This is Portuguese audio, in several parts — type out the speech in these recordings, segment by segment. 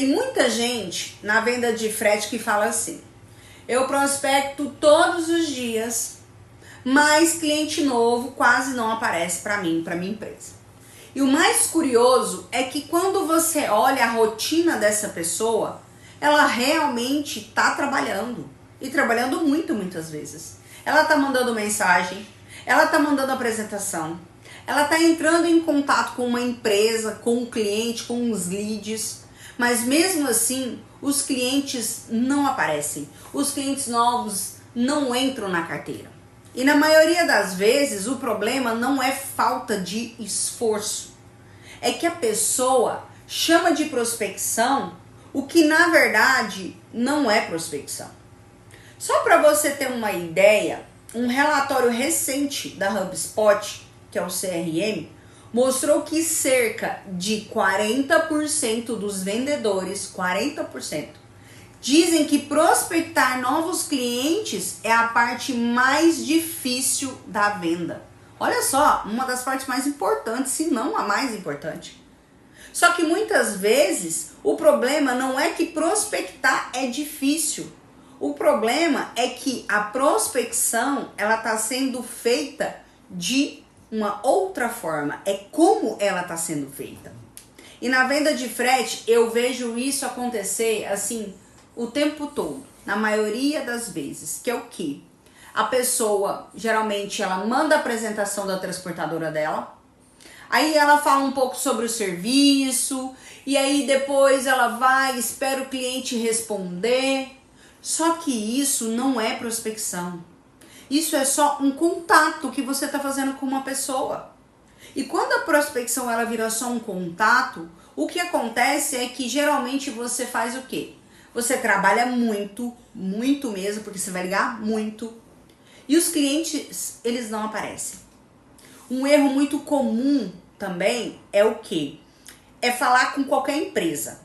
Tem muita gente na venda de frete que fala assim: eu prospecto todos os dias, mas cliente novo quase não aparece para mim, para minha empresa. E o mais curioso é que quando você olha a rotina dessa pessoa, ela realmente está trabalhando. E trabalhando muito, muitas vezes. Ela está mandando mensagem, ela está mandando apresentação, ela está entrando em contato com uma empresa, com um cliente, com uns leads. Mas mesmo assim, os clientes não aparecem. Os clientes novos não entram na carteira. E na maioria das vezes, o problema não é falta de esforço. É que a pessoa chama de prospecção o que na verdade não é prospecção. Só para você ter uma ideia, um relatório recente da HubSpot, que é o CRM, mostrou que cerca de 40% dos vendedores, 40%, dizem que prospectar novos clientes é a parte mais difícil da venda. Olha só, uma das partes mais importantes, se não a mais importante. Só que muitas vezes o problema não é que prospectar é difícil. O problema é que a prospecção ela está sendo feita de uma outra forma. É como ela está sendo feita. E na venda de frete eu vejo isso acontecer assim o tempo todo, na maioria das vezes, que é o que? A pessoa, geralmente, ela manda a apresentação da transportadora dela, aí ela fala um pouco sobre o serviço, e aí depois ela vai, espera o cliente responder. Só que isso não é prospecção. Isso é só um contato que você está fazendo com uma pessoa. E quando a prospecção ela vira só um contato, o que acontece é que geralmente você faz o quê? Você trabalha muito, muito mesmo, porque você vai ligar muito. E os clientes, eles não aparecem. Um erro muito comum também é o quê? É falar com qualquer empresa.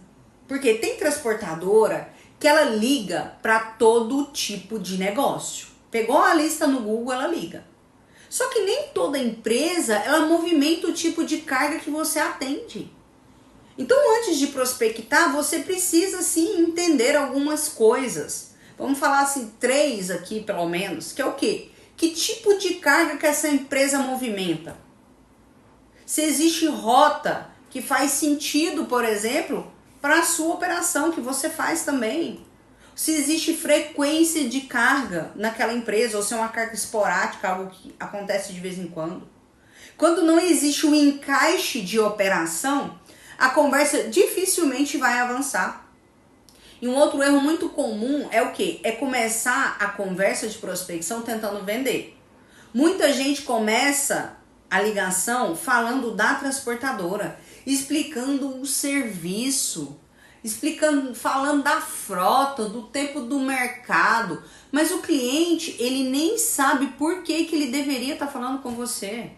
Porque tem transportadora que ela liga para todo tipo de negócio. Pegou a lista no Google, ela liga. Só que nem toda empresa, ela movimenta o tipo de carga que você atende. Então, antes de prospectar, você precisa sim entender algumas coisas. Vamos falar assim, 3 aqui pelo menos, que é o quê? Que tipo de carga que essa empresa movimenta? Se existe rota que faz sentido, por exemplo, para a sua operação, que você faz também. Se existe frequência de carga naquela empresa, ou se é uma carga esporádica, algo que acontece de vez em quando. Quando não existe um encaixe de operação, a conversa dificilmente vai avançar. E um outro erro muito comum é o quê? É começar a conversa de prospecção tentando vender. Muita gente começa a ligação falando da transportadora, explicando o serviço, falando da frota, do tempo do mercado, mas o cliente, ele nem sabe por que ele deveria estar falando com você.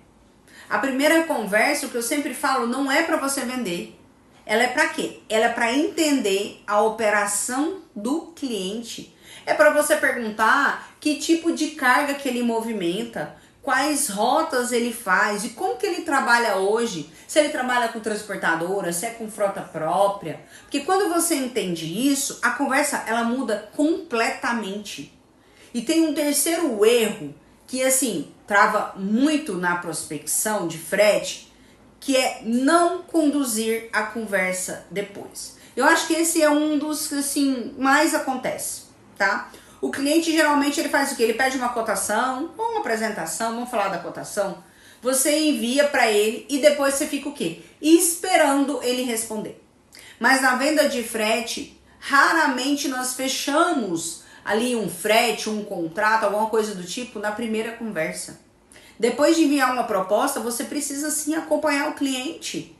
A primeira conversa, o que eu sempre falo, não é para você vender. Ela é para quê? Ela é para entender a operação do cliente. É para você perguntar que tipo de carga que ele movimenta, quais rotas ele faz e como que ele trabalha hoje. Se ele trabalha com transportadora, se é com frota própria. Porque quando você entende isso, a conversa ela muda completamente. E tem um terceiro erro que assim trava muito na prospecção de frete, que é não conduzir a conversa depois. Eu acho que esse é um dos que assim mais acontece, tá? O cliente geralmente ele faz o quê? Ele pede uma cotação, uma apresentação, vamos falar da cotação. Você envia para ele e depois você fica o quê? Esperando ele responder. Mas na venda de frete, raramente nós fechamos ali um frete, um contrato, alguma coisa do tipo na primeira conversa. Depois de enviar uma proposta, você precisa sim acompanhar o cliente,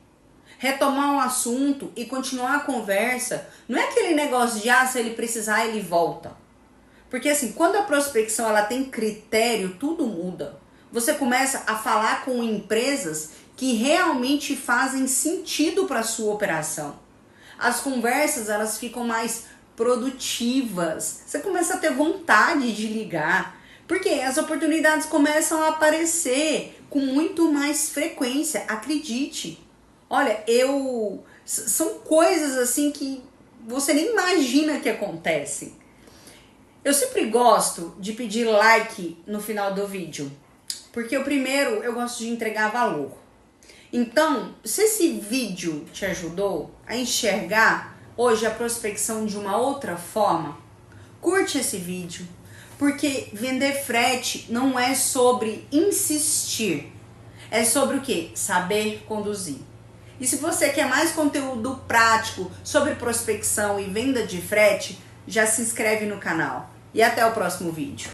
retomar um assunto e continuar a conversa. Não é aquele negócio de, se ele precisar, ele volta. Porque assim, quando a prospecção ela tem critério, tudo muda. Você começa a falar com empresas que realmente fazem sentido para a sua operação. As conversas, elas ficam mais produtivas. Você começa a ter vontade de ligar. Porque as oportunidades começam a aparecer com muito mais frequência, acredite. Olha, são coisas assim que você nem imagina que acontece. Eu sempre gosto de pedir like no final do vídeo, porque eu gosto de entregar valor. Então, se esse vídeo te ajudou a enxergar hoje a prospecção de uma outra forma, curte esse vídeo, porque vender frete não é sobre insistir, é sobre o quê? Saber conduzir. E se você quer mais conteúdo prático sobre prospecção e venda de frete, já se inscreve no canal. E até o próximo vídeo.